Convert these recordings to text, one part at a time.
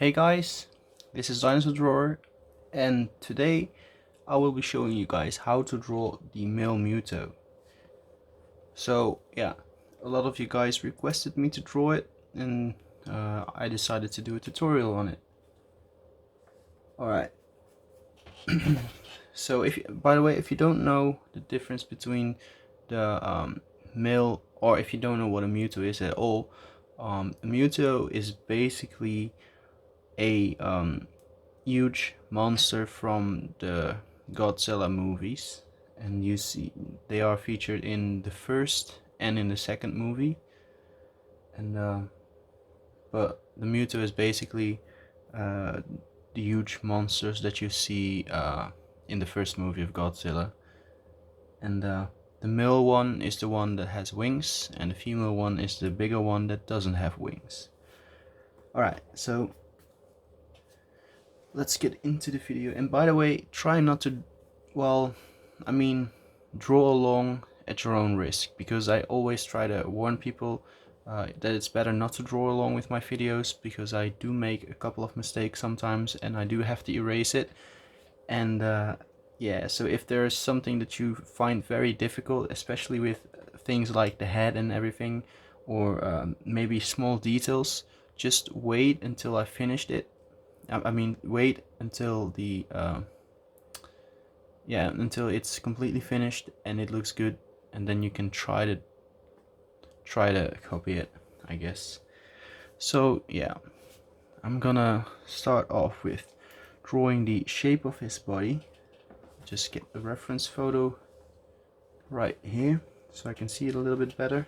Hey guys, this is Dinosaur Drawer, and today I will be showing you guys how to draw the male Muto. So yeah, a lot of you guys requested me to draw it, and I decided to do a tutorial on it. Alright, so by the way, if you don't know the difference between the male, or if you don't know what a Muto is at all, a Muto is basically a huge monster from the Godzilla movies, and you see they are featured in the first and in the second movie. And but the Muto is basically uh, the huge monsters that you see in the first movie of Godzilla. And the male one is the one that has wings, and the female one is the bigger one that doesn't have wings. Alright, so let's get into the video. And by the way, try not to, well, I mean, draw along at your own risk, because I always try to warn people that it's better not to draw along with my videos, because I do make a couple of mistakes sometimes and I do have to erase it. And yeah, so if there's something that you find very difficult, especially with things like the head and everything, or maybe small details, just wait until I finished it. I mean, wait until the yeah, until it's completely finished and it looks good, and then you can try to copy it, I guess. So yeah, I'm gonna start off with drawing the shape of his body. Just get the reference photo right here so I can see it a little bit better.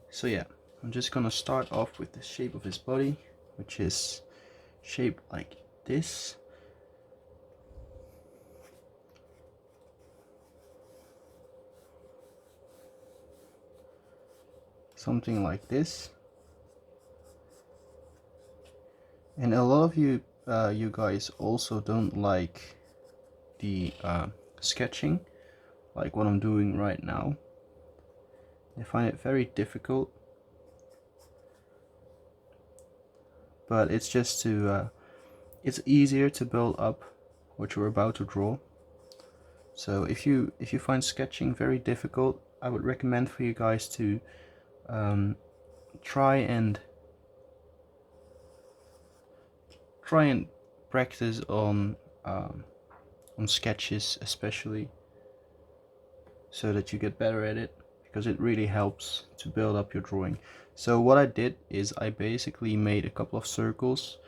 So yeah, I'm just gonna start off with the shape of his body, which is shaped like this. Something like this. And a lot of you you guys also don't like the sketching, like what I'm doing right now. I find it very difficult, but it's just to it's easier to build up what you're about to draw. So if you find sketching very difficult, I would recommend for you guys to um, try and practice on sketches, especially, so that you get better at it, because it really helps to build up your drawing. So what I did is I basically made a couple of circles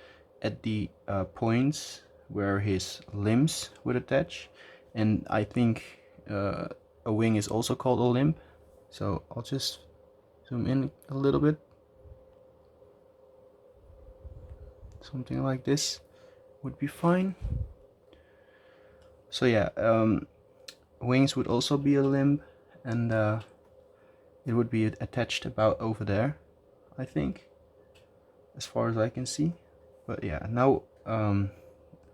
at the points where his limbs would attach, and I think a wing is also called a limb. So I'll just zoom in a little bit. Something like this would be fine. So yeah, wings would also be a limb, and it would be attached about over there, I think, as far as I can see. But yeah, now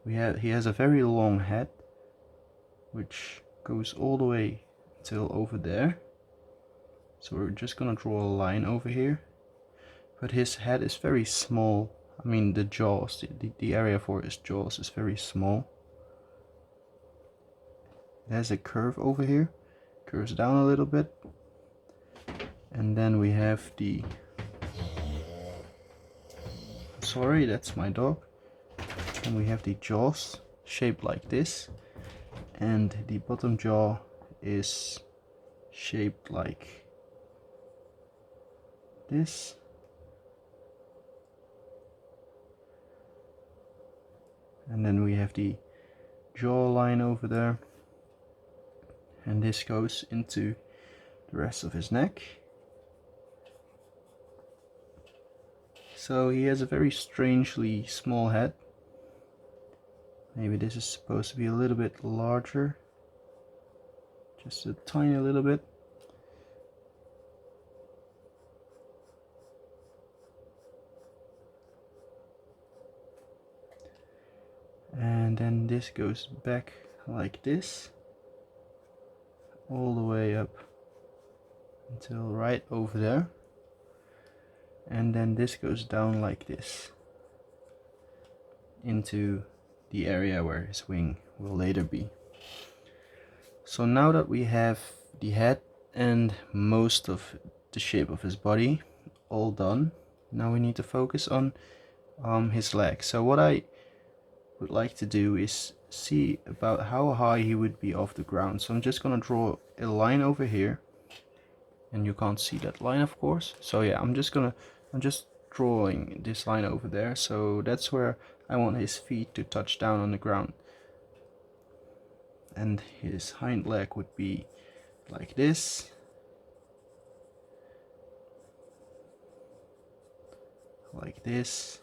he has a very long head, which goes all the way till over there. So we're just gonna draw a line over here. But his head is very small. I mean, the jaws, the area for his jaws is very small. It has a curve over here, curves down a little bit. And then we have the, sorry, that's my dog. And we have the jaws shaped like this, and the bottom jaw is shaped like this. And then we have the jawline over there, and this goes into the rest of his neck. So he has a very strangely small head. Maybe this is supposed to be a little bit larger, just a tiny little bit. And then this goes back like this, all the way up until right over there, and then this goes down like this into the area where his wing will later be. So now that we have the head and most of the shape of his body all done, now we need to focus on his legs. So what I would like to do is see about how high he would be off the ground. So I'm just gonna draw a line over here, and you can't see that line of course. So yeah, I'm just drawing this line over there. So that's where I want his feet to touch down on the ground, and his hind leg would be like this, like this,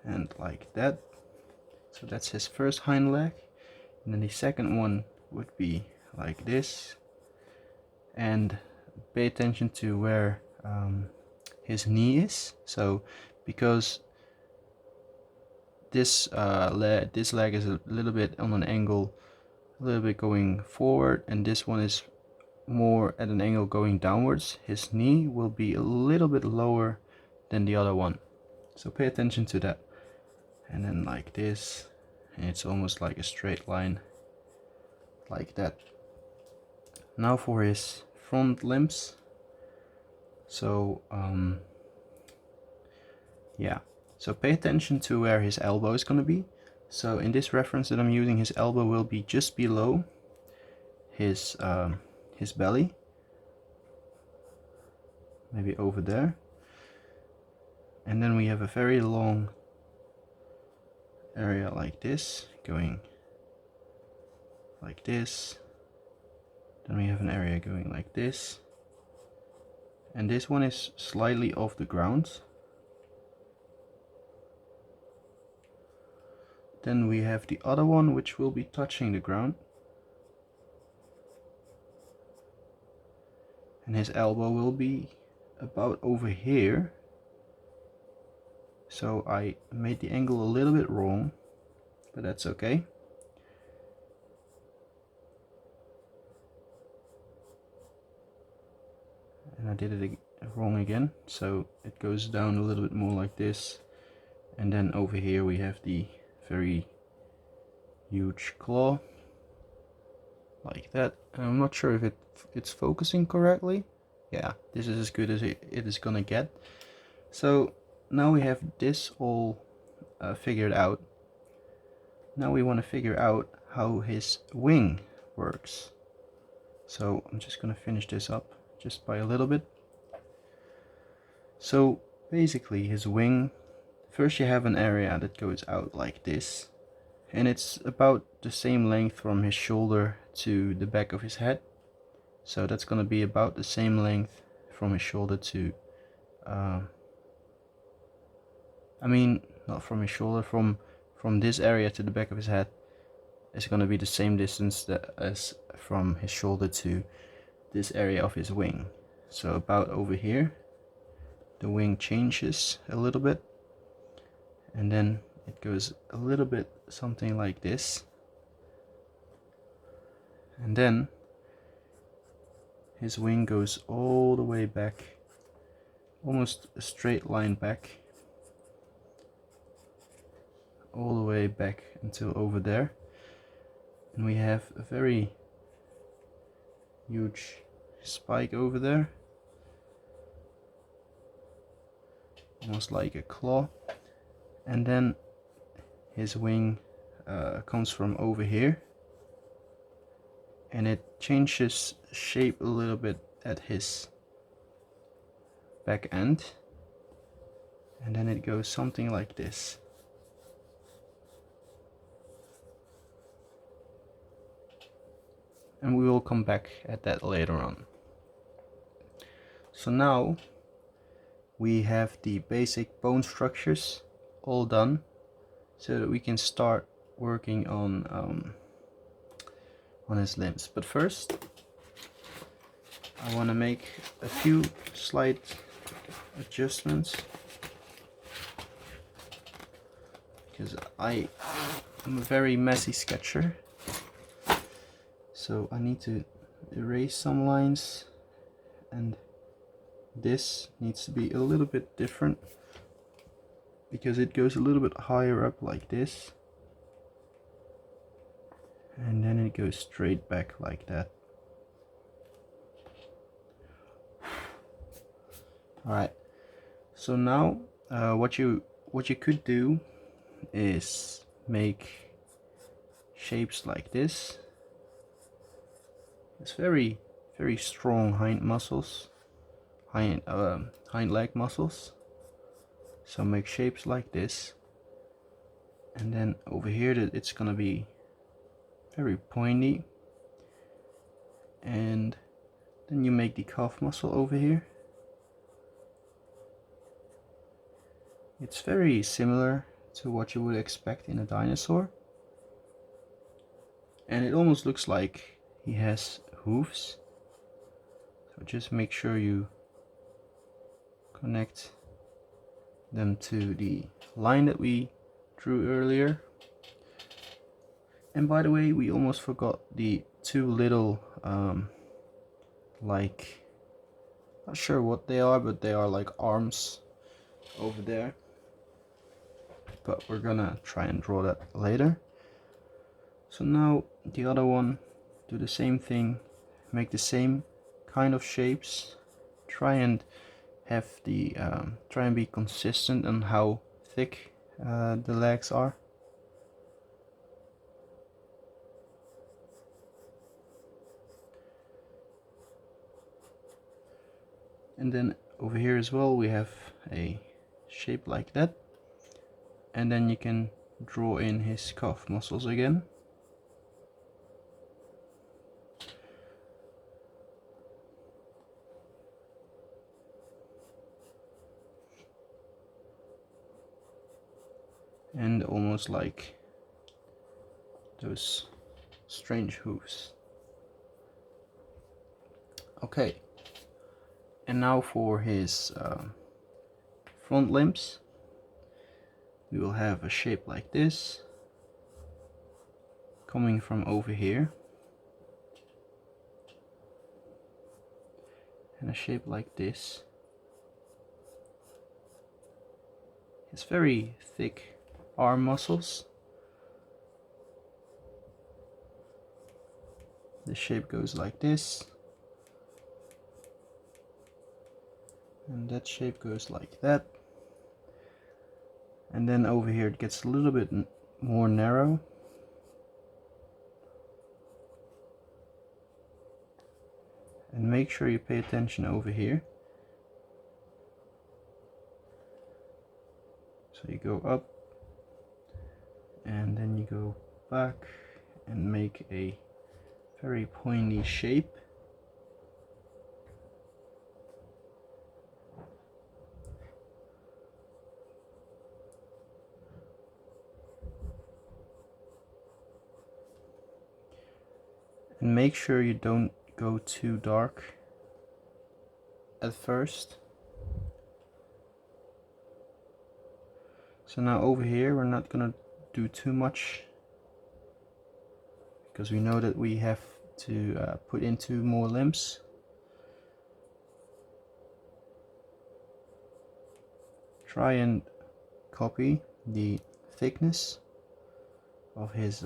and like that. So that's his first hind leg, and then the second one would be like this. And pay attention to where his knee is. So because this leg is a little bit on an angle, a little bit going forward, and this one is more at an angle going downwards, his knee will be a little bit lower than the other one. So pay attention to that. And then like this, and it's almost like a straight line like that. Now for his front limbs. So yeah, so pay attention to where his elbow is going to be. So in this reference that I'm using, his elbow will be just below his belly, maybe over there. And then we have a very long area like this, going like this. Then we have an area going like this, and this one is slightly off the ground. Then we have the other one which will be touching the ground, and his elbow will be about over here. So I made the angle a little bit wrong, but that's okay. And I did it wrong again, so it goes down a little bit more like this, and then over here we have the very huge claw like that. And I'm not sure if it's focusing correctly. Yeah, this is as good as it is gonna get. So now we have this all figured out. Now we want to figure out how his wing works. So I'm just gonna finish this up just by a little bit. So basically his wing, first you have an area that goes out like this, and it's about the same length from his shoulder to the back of his head. So that's going to be about the same length from his shoulder to I mean not from his shoulder, from this area to the back of his head is going to be the same distance as from his shoulder to this area of his wing. So about over here the wing changes a little bit, and then it goes a little bit something like this, and then his wing goes all the way back, almost a straight line back, all the way back until over there, and we have a very huge spike over there, almost like a claw. And then his wing comes from over here, and it changes shape a little bit at his back end, and then it goes something like this. And we will come back at that later on. So now we have the basic bone structures all done, so that we can start working on his limbs. But first I want to make a few slight adjustments, because I am a very messy sketcher, so I need to erase some lines and this needs to be a little bit different because it goes a little bit higher up like this, and then it goes straight back like that. Alright, so now what you could do is make shapes like this. It's very strong hind muscles, hind leg muscles. So make shapes like this, and then over here that it's gonna be very pointy, and then you make the calf muscle over here. It's very similar to what you would expect in a dinosaur, and it almost looks like he has hooves. So just make sure you connect them to the line that we drew earlier. And by the way, we almost forgot the two little like, not sure what they are, but they are like arms over there, but we're gonna try and draw that later. So now the other one, do the same thing, make the same kind of shapes, try and have the try and be consistent on how thick the legs are. And then over here as well we have a shape like that, and then you can draw in his calf muscles again. And almost like those strange hooves. Okay, and now for his front limbs, we will have a shape like this coming from over here, and a shape like this. It's very thick arm muscles. The shape goes like this, and that shape goes like that, and then over here it gets a little bit more narrow. And make sure you pay attention over here. So you go up, and then you go back and make a very pointy shape. And make sure you don't go too dark at first. So now over here we're not gonna do too much, because we know that we have to put in two more limbs. Try and copy the thickness of his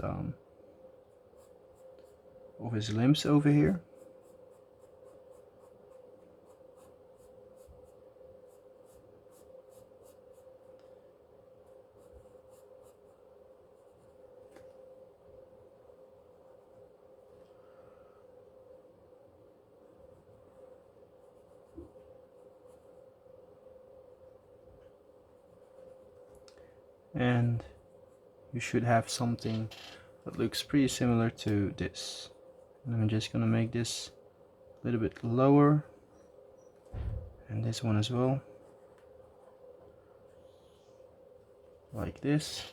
limbs over here. And you should have something that looks pretty similar to this. And I'm just gonna make this a little bit lower, and this one as well, like this.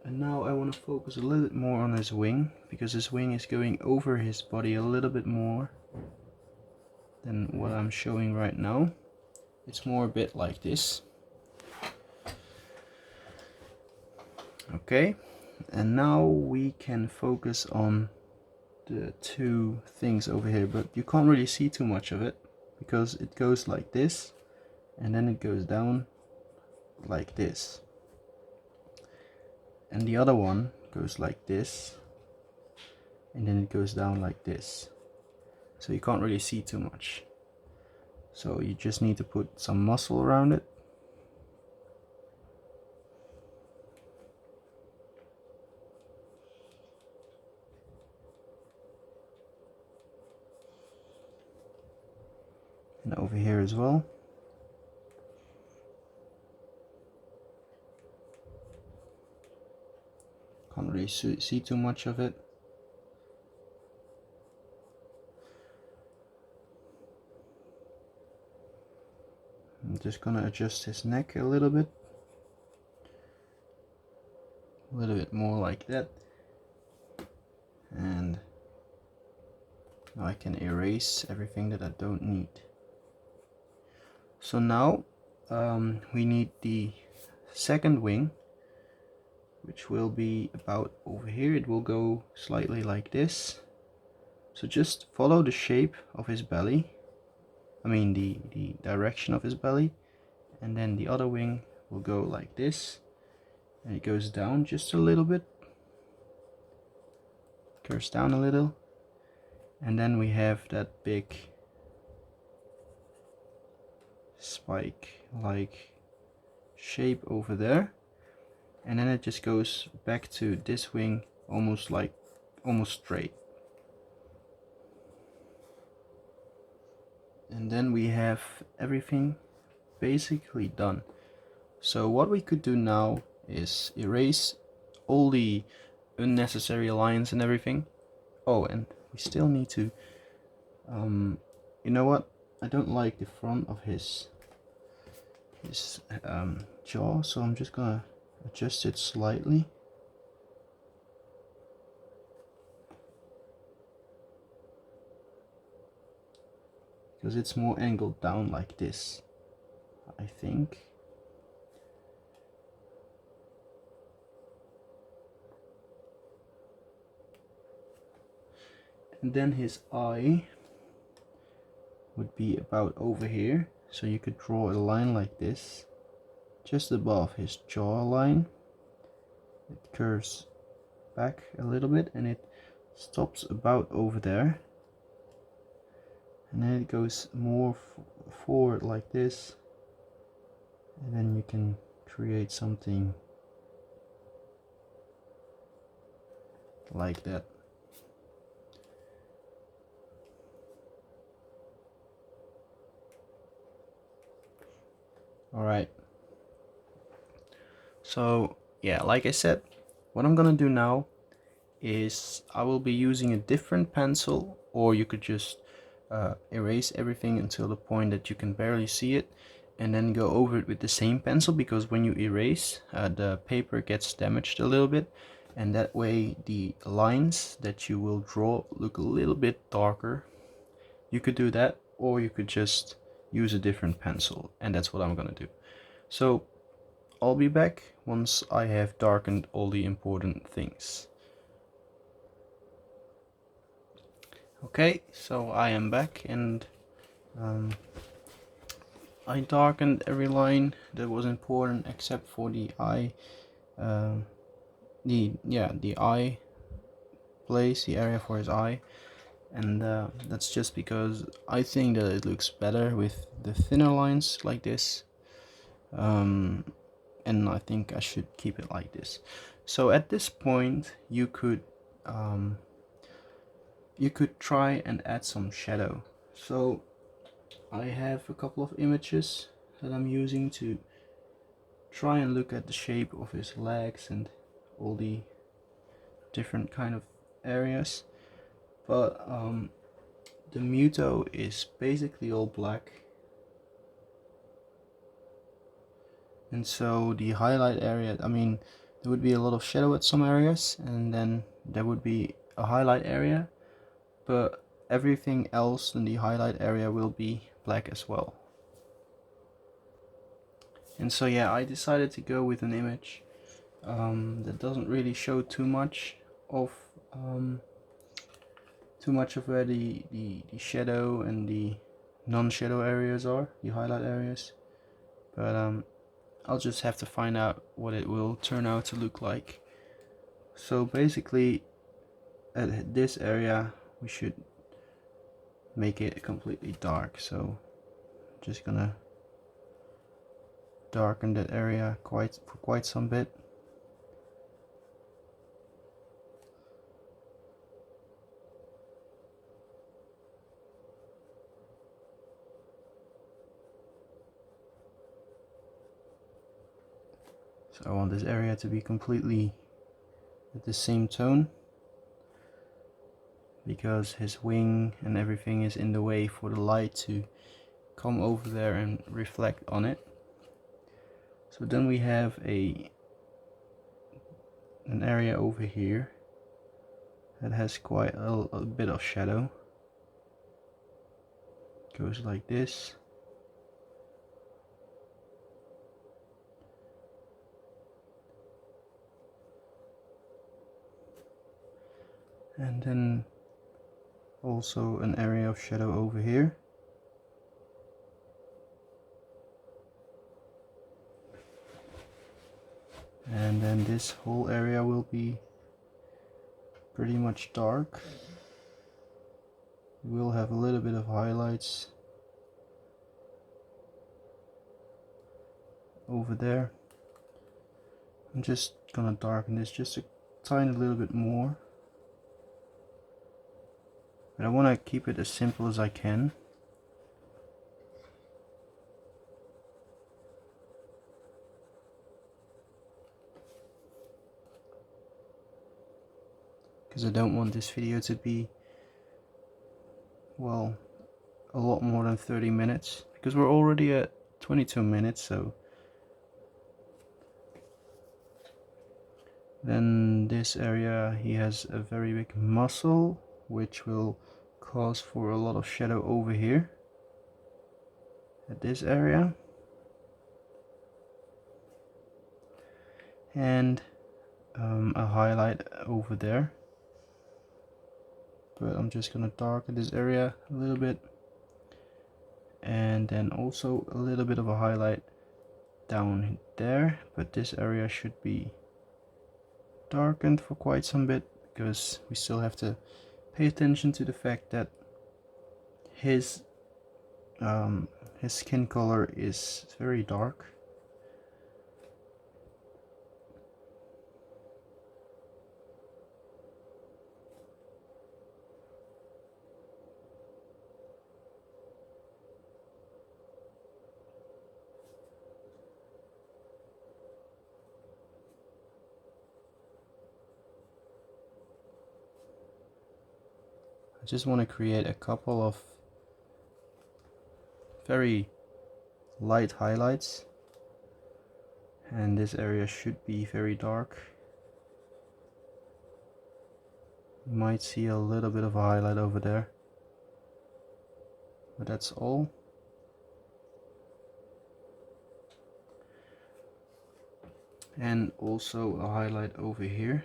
And now I want to focus a little bit more on his wing, because his wing is going over his body a little bit more than what I'm showing right now. It's more a bit like this. Okay, and now we can focus on the two things over here, but you can't really see too much of it because it goes like this and then it goes down like this, and the other one goes like this and then it goes down like this, so you can't really see too much. So you just need to put some muscle around it. And over here as well. Can't really see too much of it. I'm just gonna adjust his neck a little bit more like that, and now I can erase everything that I don't need. So now we need the second wing, which will be about over here. It will go slightly like this, so just follow the shape of his belly, I mean the direction of his belly, and then the other wing will go like this, and it goes down just a little bit, curves down a little, and then we have that big spike like shape over there, and then it just goes back to this wing almost straight. And then we have everything basically done. So what we could do now is erase all the unnecessary lines and everything. Oh, and we still need to you know what, I don't like the front of his jaw, so I'm just gonna adjust it slightly. Because it's more angled down like this, I think. And then his eye would be about over here, so you could draw a line like this just above his jawline. It curves back a little bit and it stops about over there, and then it goes more forward like this, and then you can create something like that. Alright, so yeah, like I said, what I'm gonna do now is I will be using a different pencil, or you could just erase everything until the point that you can barely see it, and then go over it with the same pencil, because when you erase, the paper gets damaged a little bit, and that way the lines that you will draw look a little bit darker. You could do that, or you could just use a different pencil, and that's what I'm gonna do. So I'll be back once I have darkened all the important things. Okay, so I am back, and I darkened every line that was important except for the eye, the eye place, the area for his eye, and that's just because I think that it looks better with the thinner lines like this, and I think I should keep it like this. So at this point you could try and add some shadow. So I have a couple of images that I'm using to try and look at the shape of his legs and all the different kind of areas, but the Muto is basically all black, and so the highlight area, I mean, there would be a lot of shadow at some areas, and then there would be a highlight area, but everything else in the highlight area will be black as well. And so yeah, I decided to go with an image that doesn't really show too much of too much of where the shadow and the non-shadow areas are, the highlight areas, but I'll just have to find out what it will turn out to look like. So basically at this area we should make it completely dark, so I'm just gonna darken that area for quite some bit. So I want this area to be completely at the same tone, because his wing and everything is in the way for the light to come over there and reflect on it. So then we have an area over here that has quite a bit of shadow. Goes like this. And then also an area of shadow over here. And then this whole area will be pretty much dark. We will have a little bit of highlights over there. I'm just gonna darken this just a tiny little bit more, but I want to keep it as simple as I can. Because I don't want this video to be, well, a lot more than 30 minutes, because we're already at 22 minutes. So then this area, he has a very big muscle, which will cause for a lot of shadow over here at this area, and a highlight over there. But I'm just gonna darken this area a little bit, and then also a little bit of a highlight down there. But this area should be darkened for quite some bit, because we still have to pay attention to the fact that his skin color is very dark. I just want to create a couple of very light highlights, and this area should be very dark. You might see a little bit of a highlight over there, but that's all. And also a highlight over here.